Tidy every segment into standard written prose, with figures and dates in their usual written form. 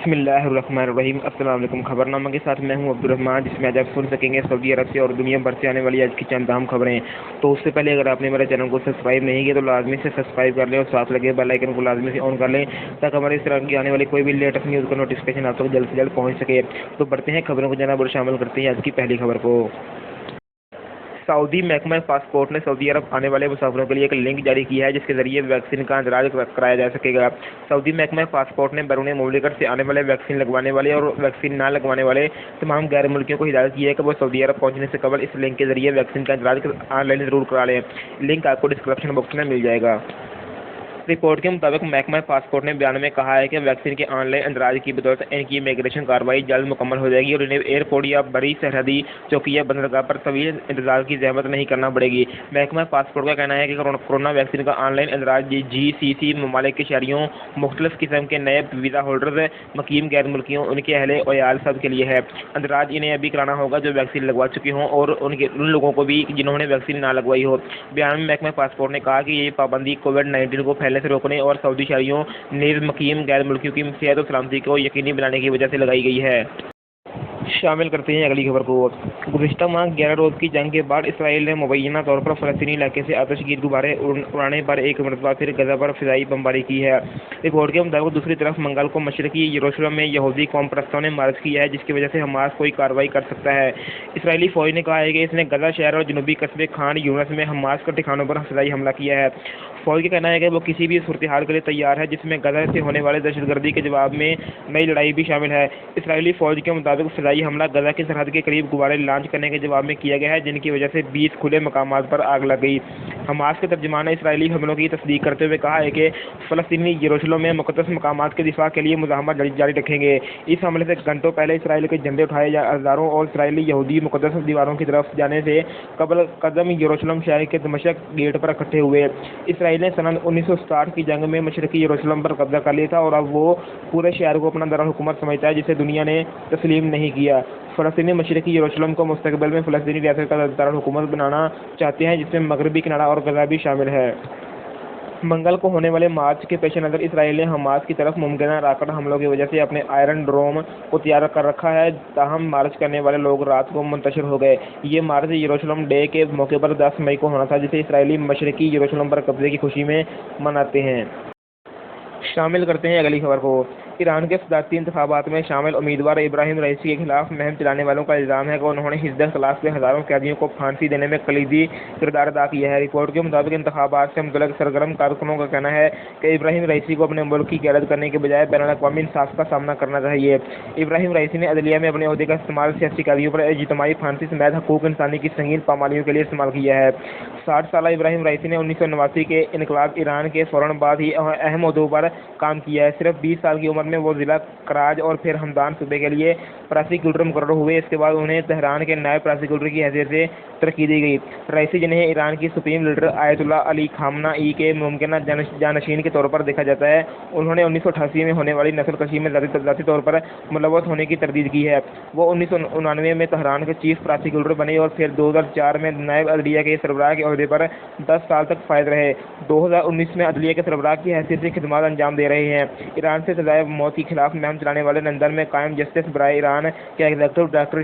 بسم اللہ الرحمن الرحیم۔ السلام علیکم۔ خبرنامہ کے ساتھ میں ہوں عبدالرحمان، جس میں آج آپ سن سکیں گے سعودی عرب سے اور دنیا بھر سے آنے والی آج کی چند اہم خبریں۔ تو اس سے پہلے اگر آپ نے میرے چینل کو سبسکرائب نہیں کیا تو لازمی سے سبسکرائب کر لیں اور ساتھ لگے بیل آئیکن کو لازمی سے آن کر لیں تاکہ ہمارے اس طرح کی آنے والی کوئی بھی لیٹسٹ نیوز کا نوٹیفکیشن آپ تک جلد سے جلد پہنچ سکے۔ تو بڑھتے ہیں خبروں کو جناب اور شامل کرتے ہیں آج کی پہلی خبر کو۔ سعودی محکمہ پاسپورٹ نے سعودی عرب آنے والے مسافروں کے لیے ایک لنک جاری کیا ہے جس کے ذریعے ویکسین کا اندراج کرایا جا سکے گا۔ سعودی محکمہ پاسپورٹ نے بیرون مملکت سے آنے والے ویکسین لگوانے والے اور ویکسین نہ لگوانے والے تمام غیر ملکیوں کو ہدایت کی ہے کہ وہ سعودی عرب پہنچنے سے قبل اس لنک کے ذریعے ویکسین کا اندراج آن لائن ضرور کرا لیں۔ لنک آپ کو ڈسکرپشن باکس میں مل جائے گا۔ رپورٹ کے مطابق محکمہ پاسپورٹ نے بیان میں کہا ہے کہ ویکسین کے آن لائن اندراج کی بدولت ان کی امیگریشن کارروائی جلد مکمل ہو جائے گی اور انہیں ایئرپورٹ یا بڑی سرحدی چوکی یا بندرگاہ پر طویل انتظار کی زحمت نہیں کرنا پڑے گی۔ محکمہ پاسپورٹ کا کہنا ہے کہ کورونا ویکسین کا آن لائن اندراج جی سی سی ممالک کے شہریوں، مختلف قسم کے نئے ویزا ہولڈرز، مقیم غیر ملکیوں، ان کے اہل وعیال سب کے لیے ہے۔ اندراج انہیں ابھی کرانا ہوگا جو ویکسین لگوا چکے ہوں اور ان لوگوں کو بھی جنہوں نے ویکسین نہ لگوائی ہو۔ بیان میں محکمہ پاسپورٹ نے کہا کہ یہ پابندی کووڈ-19 کو پھیلنے سے روکنے اور سعودی شہریوں نیز مقیم غیر ملکیوں کی صحت و سلامتی کو یقینی بنانے کی وجہ سے لگائی گئی ہے۔ شامل کرتے ہیں اگلی خبر کو۔ گزشتہ ماہ 11 روز کی جنگ کے بعد اسرائیل نے مبینہ طور پر فلسطینی علاقے سے آتش گیر غبارے اڑانے پر ایک مرتبہ پھر غزہ پر فضائی بمباری کی ہے۔ رپورٹ کے مطابق دوسری طرف منگل کو مشرقی یروشلم میں یہودی قوم پرستوں نے مارچ کیا ہے جس کی وجہ سے حماس کوئی کارروائی کر سکتا ہے۔ اسرائیلی فوج نے کہا ہے کہ اس نے غزہ شہر اور جنوبی قصبے خان یونس میں حماس کے ٹھکانوں پر فضائی حملہ کیا ہے۔ فوج کا کہنا ہے کہ وہ کسی بھی صورتحال کے لیے تیار ہے جس میں غزہ سے ہونے والے دہشت گردی کے جواب میں نئی لڑائی بھی شامل ہے۔ اسرائیلی فوج کے مطابق فضائی حملہ غزہ کی سرحد کے قریب غبارے لانچ کرنے کے جواب میں کیا گیا ہے جن کی وجہ سے 20 کھلے مقامات پر آگ لگ گئی۔ حماس کے ترجمان نے اسرائیلی حملوں کی تصدیق کرتے ہوئے کہا ہے کہ فلسطینی یروشلم میں مقدس مقامات کے دفاع کے لیے مزاحمت جاری رکھیں گے۔ اس حملے سے گھنٹوں پہلے اسرائیل کے جھنڈے اٹھائے ہزاروں اور اسرائیلی یہودی مقدس دیواروں کی طرف جانے سے قبل قدم یروشلم شہر کے دمشق گیٹ پر اکٹھے ہوئے۔ اسرائیل نے سن 1967 کی جنگ میں مشرقی یروشلم پر قبضہ کر لیا تھا اور اب وہ پورے شہر کو اپنا دارالحکومت سمجھتا ہے جسے دنیا نے تسلیم نہیں کیا۔ فلسطینی مشرقی یروشلم کو مستقبل میں فلسطینی ریاست کا دارالحکومت بنانا چاہتے ہیں جس میں مغربی کنارہ اور غزہ بھی شامل ہے۔ منگل کو ہونے والے مارچ کے پیش نظر اسرائیل نے حماس کی طرف ممکنہ راکٹ حملوں کی وجہ سے اپنے آئرن ڈوم کو تیار کر رکھا ہے، تاہم مارچ کرنے والے لوگ رات کو منتشر ہو گئے۔ یہ مارچ یروشلم ڈے کے موقع پر 10 مئی کو ہونا تھا جسے اسرائیلی مشرقی یروشلم پر قبضے کی خوشی میں مناتے ہیں۔ شامل کرتے ہیں اگلی خبر کو۔ ایران کے صدارتی انتخابات میں شامل امیدوار ابراہیم رئیسی کے خلاف مہم چلانے والوں کا الزام ہے کہ انہوں نے حزب اختلاف کے ہزاروں قیدیوں کو پھانسی دینے میں کلیدی کردار ادا کیا ہے۔ رپورٹ کے مطابق انتخابات سے متعلق سرگرم کارکنوں کا کہنا ہے کہ ابراہیم رئیسی کو اپنے ملک کی قیادت کرنے کے بجائے بین الاقوامی انصاف کا سامنا کرنا چاہیے۔ ابراہیم رئیسی نے عدلیہ میں اپنے عہدے کا استعمال سیاسی قیدیوں پر اجتماعی پھانسی سمیت حقوق انسانی کی سنگین پامالیوں کے لیے استعمال کیا ہے۔ 60 سالہ ابراہیم رئیسی نے 1989 کے انقلاب ایران کے فوراً بعد ہی اہم عہدوں پر کام کیا ہے۔ صرف 20 سال کی عمر میں وہ ضلع کراج اور پھر ہمدان صوبے کے لیے پراسیکیوٹر مقرر ہوئے۔ اس کے بعد انہیں تہران کے نائب پراسیکیوٹر کی حیثیت سے ترقی دی گئی۔ رئیسی جنہیں ایران کی سپریم لیڈر آیت اللہ علی خامنہ ای کے ممکنہ جانشین کے طور پر دیکھا جاتا ہے، انہوں نے 1988 میں ہونے والی نسل کشی میں ذاتی طور پر ملوث ہونے کی تردید کی ہے۔ وہ 1999 میں تہران کے چیف پراسیکیوٹر بنے اور پھر 2004 میں نائب عدلیہ کے سربراہ کے عہدے پر 10 سال تک فائز رہے۔ 2019 میں عدلیہ کے سربراہ کی حیثیت سے خدمات انجام دے رہے ہیں۔ ایران سے سزائے موت کے خلاف مہم چلانے والے لندن میں قائم جسٹس برائے ایران کے ایگزیکٹو ڈاکٹر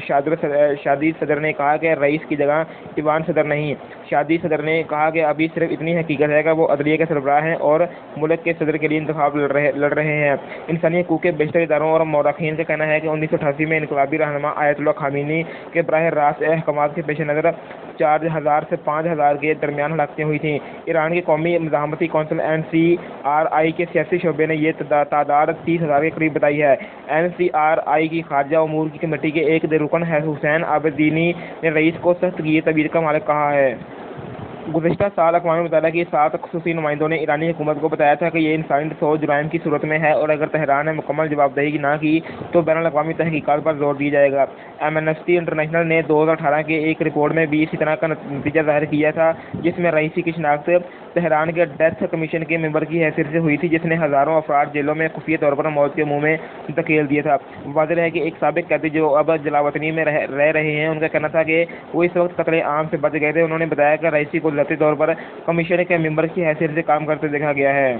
شادی صدر نے کہا کہ رئیس کی جگہ ایوان صدر نہیں۔ شادی صدر نے کہا کہ ابھی صرف اتنی حقیقت ہے کہ وہ عدلیہ کے سربراہ ہیں اور ملک کے صدر کے لیے انتخاب لڑ رہے ہیں۔ انسانی حقوق کے بیشتر اداروں اور مورخین کا کہنا ہے کہ 1988 میں انقلابی رہنما آیت اللہ خامنہ ای کے براہ راست احکامات کے پیش نظر 4000 سے 5000 کے درمیان ہلاکتیں ہوئی تھیں۔ ایران کی قومی مزاحمتی کونسل NCRI کے سیاسی شعبے نے یہ تعداد 30,000 کے قریب بتائی ہے۔ NCRI کی خارجہ امور کی کمیٹی کے ایک رکن حسین عابدینی نے رئیس کو سخت گیر طبیعت کا مالک کہا ہے۔ گزشتہ سال اقوام متحدہ کی 7 خصوصی نمائندوں نے ایرانی حکومت کو بتایا تھا کہ یہ انسانی فوج جرائم کی صورت میں ہے اور اگر تہران نے مکمل جواب دہی نہ کی تو بین الاقوامی تحقیقات پر زور دیا جائے گا۔ ایمنسٹی انٹرنیشنل نے 2018 کے ایک رپورٹ میں بھی اسی طرح کا نتیجہ ظاہر کیا تھا جس میں رئیسی کی شناخت تہران کے ڈیتھ کمیشن کے ممبر کی حیثیت سے ہوئی تھی جس نے ہزاروں افراد جیلوں میں خفیہ طور پر موت کے منہ میں دھکیل دیا تھا۔ واضح ہے کہ ایک سابق قیدی جو اب جلاوطنی میں رہ رہے ہیں ان کا کہنا تھا کہ وہ اس وقت قتل عام سے بچ گئے تھے۔ انہوں نے بتایا کہ رئیسی کو ذاتی طور پر کمیشن کے ممبر کی حیثیت سے کام کرتے دیکھا گیا ہے۔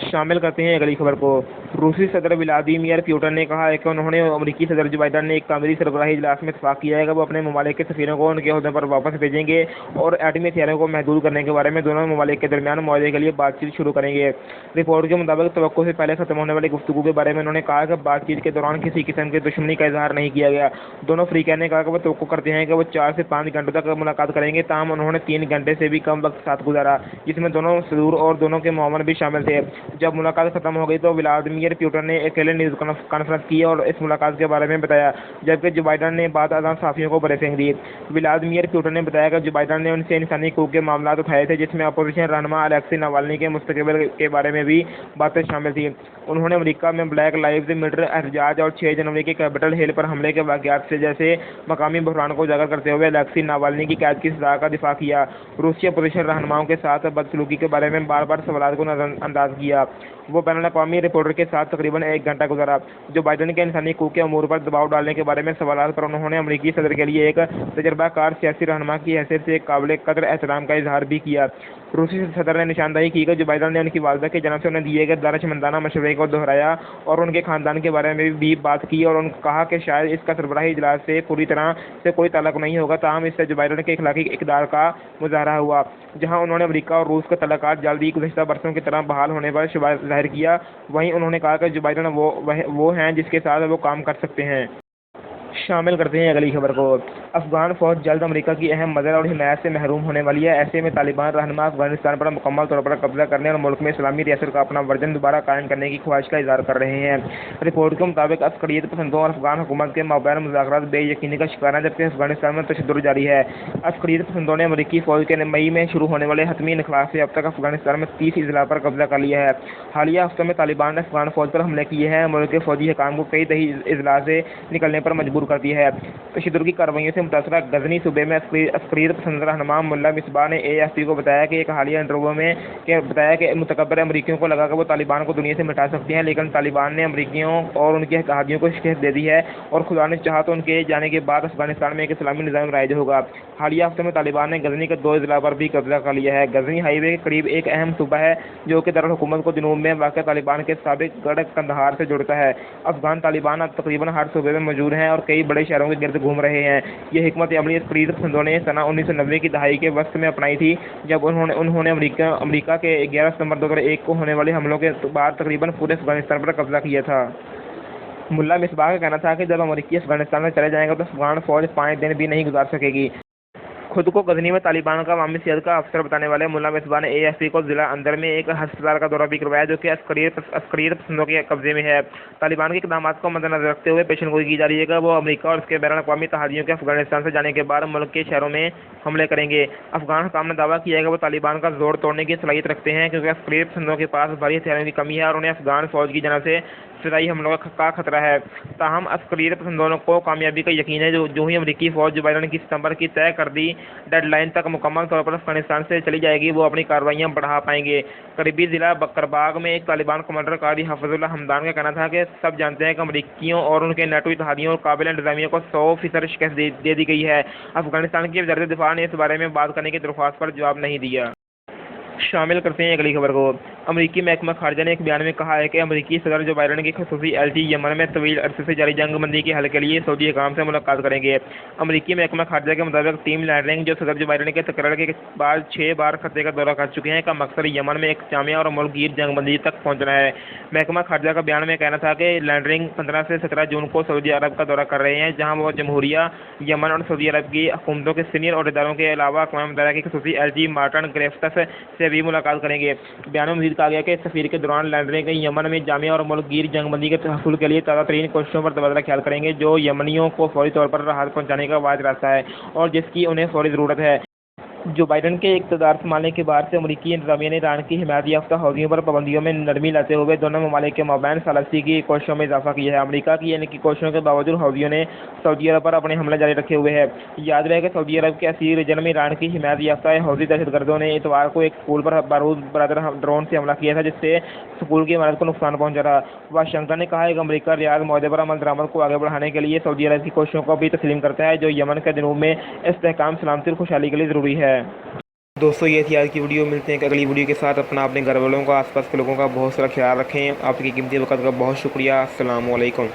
शामिल करते हैं अगली खबर को। रूसी सदर व्लादिमीर पुतिन ने कहा है कि उन्होंने अमेरिकी सदर जो बाइडन ने एक तामीरी सरबराही इजलास में इत्तेफाक किया है कि वो अपने ममालिक के सफीरों को उनके ओहदे पर वापस भेजेंगे और एटमी हथियारों को महदूद करने के बारे में दोनों ममालिक के दरमियान मुआवजे के लिए बातचीत शुरू करेंगे। रिपोर्ट के मुताबिक तवक्को से पहले खत्म होने वाली गुफ्तगू के बारे में उन्होंने कहा कि बातचीत के दौरान किसी किस्म की दुश्मनी का इजहार नहीं किया गया। दोनों फ्रीकैन ने कहा कि वो तवक्को करते हैं कि वो 4 से 5 घंटों तक मुलाकात करेंगे, ताहम उन्होंने 3 घंटे से भी कम वक्त साथ गुजारा, जिसमें दोनों सदूर और दोनों के मोमन भी शामिल थे। जब मुलाकात खत्म हो गई तो व्लादिमीर पुतिन ने अकेले न्यूज़ कॉन्फ्रेंस की और इस मुलाकात के बारे में बताया, जबकि जो बाइडन ने बाद अज़ां सहाफ़ियों को ब्रीफिंग दी। व्लादिमीर पुतिन ने बताया कि जो बाइडन ने उनसे इंसानी हकूक़ के मामला उठाए थे, जिसमें अपोजिशन रहनुमा अलेक्सी नावाल्नी के मुस्तक़बिल के बारे में भी बातें शामिल थी। उन्होंने अमेरिका में ब्लैक लाइव्स मैटर एहतजाज और 6 जनवरी के कैपिटल हिल पर हमले के वाक़यात से जैसे मकामी बहरान को उजागर करते हुए अलेक्सी नावाल्नी की कैद की सज़ा का दिफा किया। रूसी अपोजिशन रहनुमाओं के साथ बदसलूकी के बारे में बार बार सवालात को नज़रअंदाज किया। वो बैनुल-अक़वामी रिपोर्टर के साथ तकरीबन 1 घंटा गुजारा। जो बाइडन के इंसानी हकूक़ के अमूर पर दबाव डालने के बारे में सवालात पर उन्होंने अमरीकी सदर के लिए एक तजर्बाकार सियासी रहनुमा की हैसियत से काबिल कदर एहतराम का इजहार भी किया। रूसी सदर ने निशानदही की कि जो बाइडन ने उनकी वालदा की जनाब से उन्हें दिए गए दानिशमंदाना मशवरे को दोहराया और उनके ख़ानदान के बारे में भी बात की और उन्होंने कहा कि शायद इसका सरबराही इजलास से पूरी तरह से कोई ताल्लुक़ नहीं होगा, ताहम इससे जो बाइडन के इखलाकी इक़दार का मुजाहरा हुआ। जहाँ उन्होंने अमेरिका और रूस के तल्लुकात जल्दी गुज़श्ता बरसों की तरह बहाल होने पर शुबा ज़ाहिर किया, वहीं उन्होंने कहा कि जो बाइडन वो हैं जिसके साथ वो काम कर सकते हैं। शामिल करते हैं अगली खबर को। अफगान फ़ौज जल्द अमेरिका की अहम मदद और हिमायत से महरूम होने वाली है। ऐसे में तालिबान रहनुमा अफगानिस्तान पर मुकम्मल तौर पर कब्जा करने और मुल्क में इस्लामी रियासत का अपना वर्जन दोबारा कायम करने की ख्वाहिश का इजहार कर रहे हैं। रिपोर्ट के मुताबिक अस्करियत पसंदों और अफगान हुकूमत के माबैन मुज़ाकरात बेयकीनी का शिकार हैं, जबकि अफगानिस्तान में तशद्दुद जारी है। अस्करियत पसंदों ने अमेरिकी फ़ौज के मई में शुरू होने वाले हतमी इनखला से अब तक अफगानिस्तान में 30 अजला पर कब्जा कर लिया है। हालिया हफ्तों में तालिबान ने अफगान फ़ौज पर हमले किए हैं, मुल्क के फ़ौजी हकाम को कई दही अजला से निकलने पर मजबूर कर दिया है। तशद्दुद की कार्रवाइयों से मुतासरा गजनी सूबे में अस्करियत पसंद रहनुमा मुल्ला मिसबाह ने AFP को बताया कि एक हालिया इंटरव्यू में बताया कि मुतकब्बिर अमरीकियों को लगा कि वो तालिबान को दुनिया से मिटा सकते हैं, लेकिन तालिबान ने अमरीकियों और उनके इत्तेहादियों को शिकस्त दे दी है और खुदा ने चाहा तो उनके जाने के बाद अफगानिस्तान में एक इस्लामी निज़ाम राइज होगा। हालिया हफ्ते में तालिबान ने गजनी के 2 अजला पर भी कब्जा कर लिया है। गजनी हाईवे के करीब एक अहम सूबा है जो कि दारुल हुकूमत को जनूब में वाक़ तालिबान के साबिक गढ़ कंदहार से जोड़ता है। अफगान तालिबान अब तकरीबन हर सूबे में मौजूद हैं और कई बड़े शहरों के गिर्द घूम रहे हैं। ये हिकमत अमली अस्करियत पसंदों ने सना 1990 की दहाई के वक्त में अपनाई थी, जब उन्होंने अमरीका के 11 सितंबर 2001 को होने वाले हमलों के बाद तकरीबन पूरे अफगानिस्तान पर कब्जा किया था। मुल्ला मिसबाह का कहना था कि जब अमरीकी अफगानिस्तान में चले जाएंगे तो अफगान फ़ौज 5 दिन भी नहीं गुजार सकेगी। खुद को गजनी में तालिबान का अवामी सेहत का अफसर बताने वाले मुल्ला मिसबाह ने AFP को जिला अंदर में एक हस्पताल का दौरा भी करवाया जो कि अस्करियत पसंदों के कब्जे में है। तालिबान के इक़दाम को मद्देनजर रखते हुए पेशेनगोई की जा रही है कि वो अमेरिका और उसके बैनुल-अक़वामी इत्तेहादियों के अफगानिस्तान से जाने के बाद मुल्क के शहरों में हमले करेंगे। अफगान हुकाम ने दावा किया है कि वो तालिबान का जोड़ तोड़ने की सलाहियत रखते हैं, क्योंकि अस्करियत पसंदों के पास भारी हथियारों की कमी है और उन्हें अफगान फ़ौज की जानिब से फिज़ाई हमलों का खतरा है। ताहम अस्करियत पसंदों को कामयाबी का यकीन है जो ही अमरीकी फ़ौज जो बाइडन की सितंबर की तय कर दी डेडलाइन तक मुकम्मल तौर पर अफगानिस्तान से चली जाएगी, वो अपनी कार्रवाइयाँ बढ़ा पाएंगे। करीबी जिला बकरबाग में एक तालिबान कमांडर कारी हफ़्ज़ुल्लाह हमदान का कहना था कि सब जानते हैं कि अमरीकियों और उनके नेटो इत्तेहादियों और काबिल इंतज़ामिया को 100% शिकस्त दे दी गई है। अफगानिस्तान की वज़ारत दिफ़ा ने इस बारे में बात करने की दरख्वास्त पर जवाब नहीं दिया। शामिल करते हैं अगली खबर को। अमरीकी महकमा खारजा ने एक बयान में कहा है कि अमरीकी सदर जो बाइडन की खसूसी एलची यमन में तवील अरसे से जारी जंग बंदी के हल के लिए सऊदी हुकाम से मुलाकात करेंगे। अमरीकी महकमा खारजा के मुताबिक टीम लैंडरिंग जो सदर जो बाइडन के तकरार के बाद 6 बार खत्े का दौरा कर चुके हैं का मकसद यमन में एक जामिया और मुल्कगीर जंग बंदी तक पहुँचना है। महकमा खारजा का बयान में कहना था कि लैंडरिंग 15 से 17 जून को सऊदी अरब का दौरा कर रहे हैं, जहाँ वो जमहूरिया यमन और सऊदी अरब की हुकूमतों के सीनियर अहदेदारों के अलावा अक़वाम मुत्तहिदा की खसूसी एलची मार्टिन ग्रिफ्टिस से भी मुलाकात करेंगे। बयान में मज़ीद कहा गया कि सफ़ीर के दौरान लैंडरिंग यमन में जामिया और मुल्कगीर जंगबंदी के तहफ़्फ़ुज़ के लिए ताज़ा तरीन कोशिशों पर तबादला ख्याल करेंगे जो यमनियों को फौरी तौर पर राहत पहुँचाने का वाहिद रास्ता है और जिसकी उन्हें फौरी ज़रूरत है। जो बाइडन के इक़्तिदार संभालने के बाद से अमरीकी इंतज़ामिया ने ईरान की हिमायत याफ्ता हौदियों पर पाबंदियों में नरमी लाते हुए दोनों ममालिक के माबैन सालसी की कोशिशों में इजाफा किया है। अमरीका की इनकी कोशिशों के बावजूद हौदियों ने सऊदी अरब पर अपने हमले जारी रखे हुए हैं। याद रहे कि सऊदी अरब के असीर रीजन में ईरान की हिमायत याफ्ता हौदी दहशतगर्दों ने इतवार को एक स्कूल पर बारूद बरदार ड्रोन से हमला किया था, जिससे स्कूल की इमारत को नुकसान पहुंचा था। वाशिंगटन ने कहा है कि अमरीका रियाद मुआहदे पर अमल दरामद को आगे बढ़ाने के लिए सऊदी अरब की कोशिशों को भी तस्लीम करता है, जो यमन के जनूब में इस्तेहकाम, सलामती और खुशहाली के लिए ज़रूरी है। دوستوں یہ تھی آج کی ویڈیو، ملتے ہیں اگلی ویڈیو کے ساتھ۔ اپنا اپنے گھر والوں کا، آس پاس کے لوگوں کا بہت سارا خیال رکھیں۔ آپ کی قیمتی وقت کا بہت شکریہ۔ السلام علیکم۔